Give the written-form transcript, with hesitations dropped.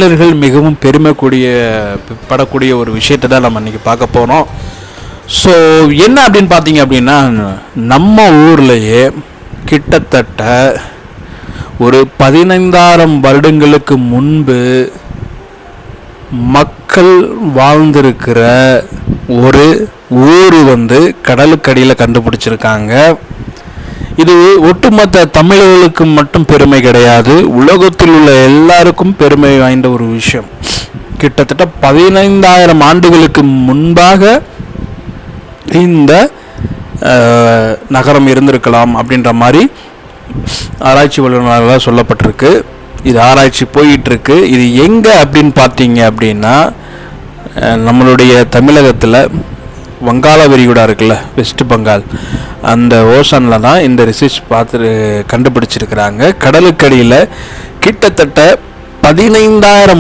தமிழர்கள் மிகவும் படக்கூடிய ஒரு விஷயத்தை தான் நம்ம இன்றைக்கி பார்க்க போகிறோம். ஸோ என்ன அப்படின்னு பார்த்தீங்க அப்படின்னா, நம்ம ஊர்லேயே கிட்டத்தட்ட ஒரு 15,000 வருடங்களுக்கு முன்பு மக்கள் வாழ்ந்திருக்கிற ஒரு ஊர் கடலுக்கடியில் கண்டுபிடிச்சிருக்காங்க. இது ஒட்டுமொத்த தமிழர்களுக்கு மட்டும் பெருமை கிடையாது, உலகத்தில் உள்ள எல்லாருக்கும் பெருமை வாய்ந்த ஒரு விஷயம். கிட்டத்தட்ட 15,000 ஆண்டுகளுக்கு முன்பாக இந்த நகரம் இருந்திருக்கலாம் அப்படின்ற மாதிரி ஆராய்ச்சி வல்லுநர்களால் சொல்லப்பட்டிருக்கு. இது ஆராய்ச்சி போயிட்டுருக்கு. இது எங்கே அப்படின்னு பார்த்தீங்க அப்படின்னா, நம்மளுடைய தமிழகத்தில் வங்காள விரிகுடா இருக்குல்ல, வெஸ்ட் பெங்கால், அந்த ஓஷனில் தான் இந்த ரிசர்ச் கண்டுபிடிச்சிருக்கிறாங்க. கடலுக்கடியில் கிட்டத்தட்ட 15,000